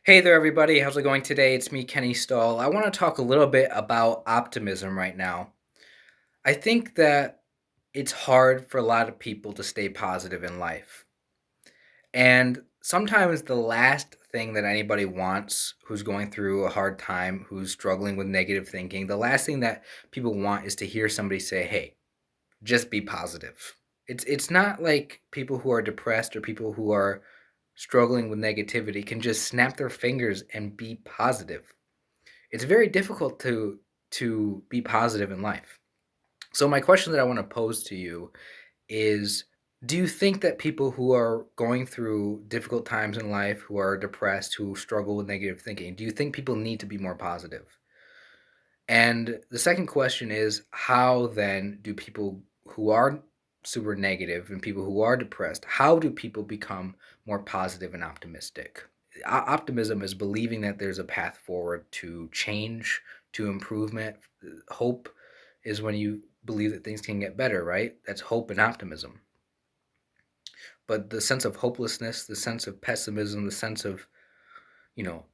Hey there, everybody. How's it going today? It's me, Kenny Stahl. I want to talk a little bit about optimism right now. I think that it's hard for a lot of people to stay positive in life. And sometimes the last thing that anybody wants who's going through a hard time, who's struggling with negative thinking, the last thing that people want is to hear somebody say, "Hey, just be positive." It's not like people who are depressed or people who are struggling with negativity can just snap their fingers and be positive. It's very difficult to be positive in life. So my question that I want to pose to you is, do you think that people who are going through difficult times in life, who are depressed, who struggle with negative thinking, do you think people need to be more positive? And the second question is, how then do people who are super negative and people who are depressed, how do people become more positive and optimistic? Optimism is believing that there's a path forward to change, to improvement. Hope is when you believe that things can get better, right? That's hope and optimism. But the sense of hopelessness, the sense of pessimism, the sense of,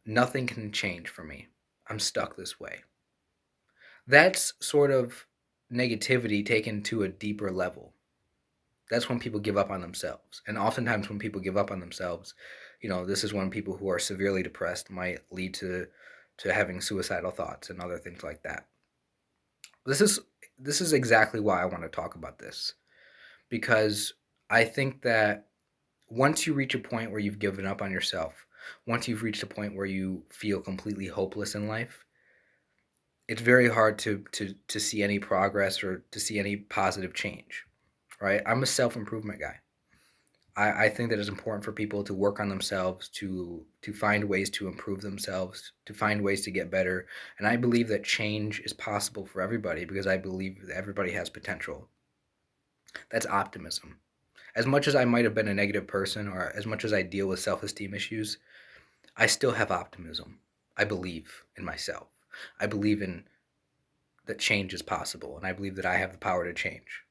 nothing can change for me. I'm stuck this way. That's sort of negativity taken to a deeper level. That's when people give up on themselves. And oftentimes when people give up on themselves, this is when people who are severely depressed might lead to having suicidal thoughts and other things like that. This is this is exactly why I want to talk about this, because I think that once you reach a point where you've given up on yourself, once you've reached a point where you feel completely hopeless in life, it's very hard to see any progress or to see any positive change, right? I'm a self-improvement guy. I think that it's important for people to work on themselves, to find ways to improve themselves, to find ways to get better. And I believe that change is possible for everybody because I believe that everybody has potential. That's optimism. As much as I might have been a negative person or as much as I deal with self-esteem issues, I still have optimism. I believe in myself. I believe in that change is possible, and I believe that I have the power to change.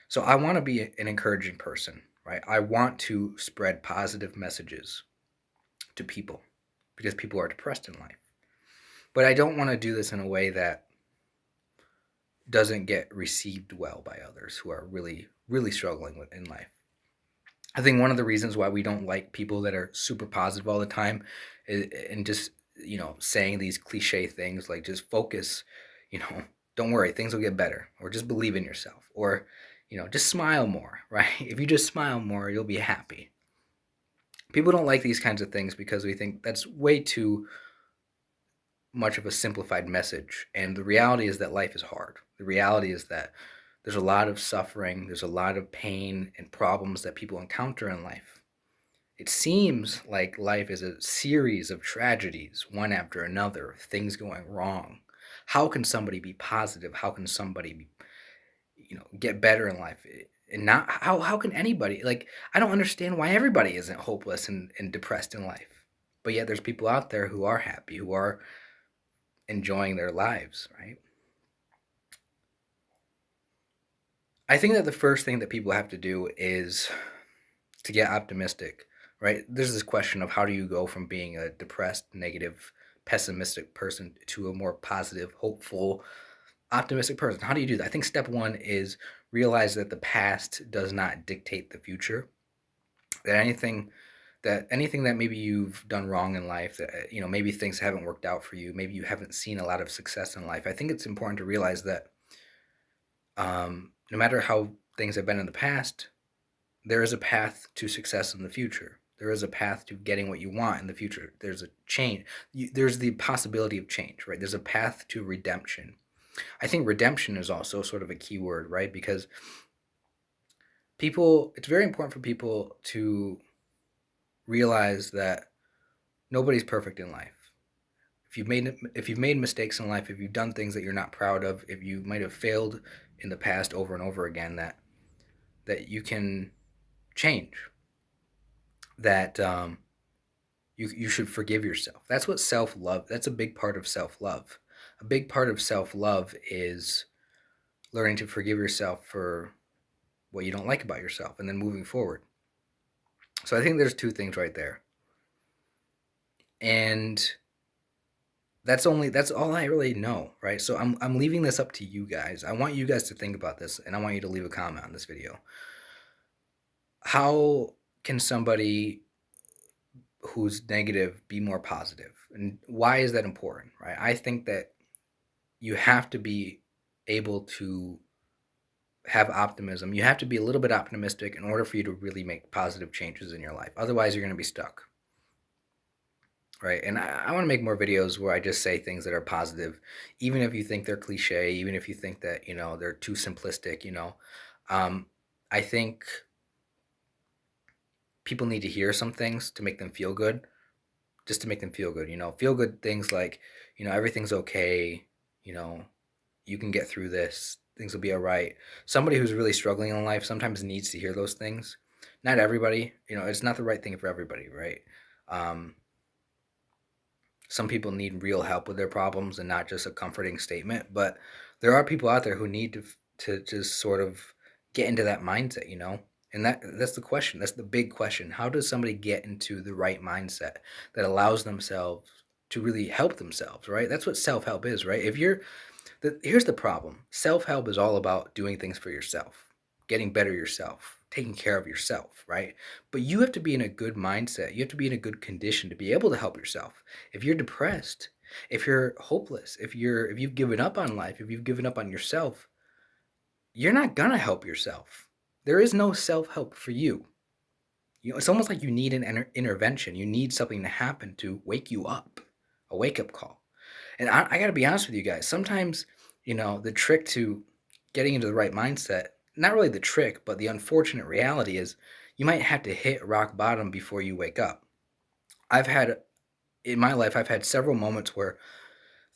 So I want to be an encouraging person, right? I want to spread positive messages to people because people are depressed in life. But I don't want to do this in a way that doesn't get received well by others who are really, really struggling with in life. I think one of the reasons why we don't like people that are super positive all the time and just, saying these cliche things like just focus, you know, don't worry, things will get better, or just believe in yourself, or, just smile more, right? If you just smile more, you'll be happy. People don't like these kinds of things because we think that's way too much of a simplified message. And the reality is that life is hard. The reality is that there's a lot of suffering, there's a lot of pain and problems that people encounter in life. It seems like life is a series of tragedies, one after another, things going wrong. How can somebody be positive? How can somebody be, get better in life? And not how can anybody, like, I don't understand why everybody isn't hopeless and depressed in life. But yet there's people out there who are happy, who are enjoying their lives, right? I think that the first thing that people have to do is to get optimistic, right? There's this question of how do you go from being a depressed, negative, pessimistic person to a more positive, hopeful, optimistic person. How do you do that? I think step one is realize that the past does not dictate the future. That anything that maybe you've done wrong in life, that maybe things haven't worked out for you, maybe you haven't seen a lot of success in life. I think it's important to realize that no matter how things have been in the past, there is a path to success in the future. There is a path to getting what you want in the future. There's a change. There's the possibility of change, right? There's a path to redemption. I think redemption is also sort of a key word, right? Because it's very important for people to realize that nobody's perfect in life. If you've made mistakes in life, if you've done things that you're not proud of, if you might have failed in the past over and over again, that you can change. That you should forgive yourself. That's what self-love. That's a big part of self-love. A big part of self-love is learning to forgive yourself for what you don't like about yourself and then moving forward. So I think there's two things right there. And that's all I really know, right? So I'm leaving this up to you guys. I want you guys to think about this, and I want you to leave a comment on this video. How can somebody who's negative be more positive, and why is that important, right? I think that you have to be able to have optimism. You have to be a little bit optimistic in order for you to really make positive changes in your life. Otherwise, you're going to be stuck, right? And I want to make more videos where I just say things that are positive, even if you think they're cliche, even if you think that, they're too simplistic, Um, I think people need to hear some things to make them feel good, just to make them feel good, feel good things like, everything's okay, you know, you can get through this, things will be all right. Somebody who's really struggling in life sometimes needs to hear those things. Not everybody, it's not the right thing for everybody, right? Um, some people need real help with their problems and not just a comforting statement, but there are people out there who need to just sort of get into that mindset, and that's the question. That's the big question. How does somebody get into the right mindset that allows themselves to really help themselves, right? That's what self-help is, right? If you're Here's the problem. Self-help is all about doing things for yourself, getting better yourself, taking care of yourself, right? But you have to be in a good mindset. You have to be in a good condition to be able to help yourself. If you're depressed, if you're hopeless, if you've given up on life, if you've given up on yourself, you're not gonna help yourself. There is no self-help for you. It's almost like you need an intervention. You need something to happen to wake you up, a wake-up call. And I got to be honest with you guys. Sometimes, the trick to getting into the right mindset, not really the trick, but the unfortunate reality is you might have to hit rock bottom before you wake up. I've had, in my life, I've had several moments where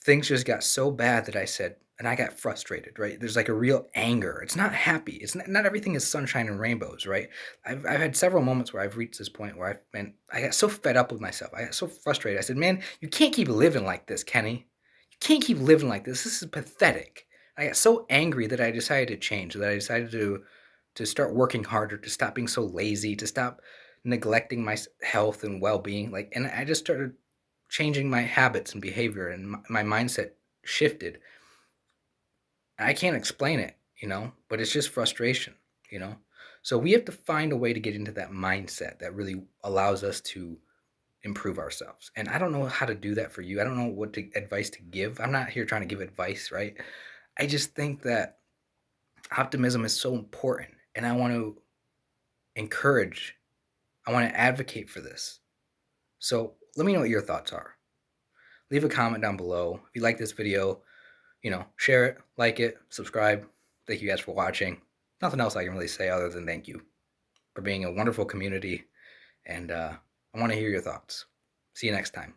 things just got so bad that I said, and I got frustrated, right? There's like a real anger. It's not happy. It's not everything is sunshine and rainbows, right? I've had several moments where I've reached this point where I got so fed up with myself. I got so frustrated. I said, man, you can't keep living like this, Kenny. You can't keep living like this. This is pathetic. I got so angry that I decided to change, that I decided to start working harder, to stop being so lazy, to stop neglecting my health and well-being. And I just started changing my habits and behavior, and my mindset shifted. I can't explain it, but it's just frustration, you know. So we have to find a way to get into that mindset that really allows us to improve ourselves. And I don't know how to do that for you. I don't know advice to give. I'm not here trying to give advice, right? I just think that optimism is so important, and I want to encourage, I want to advocate for this. So let me know what your thoughts are. Leave a comment down below. If you like this video, share it, like it, subscribe. Thank you guys for watching. Nothing else I can really say other than thank you for being a wonderful community, and I want to hear your thoughts. See you next time.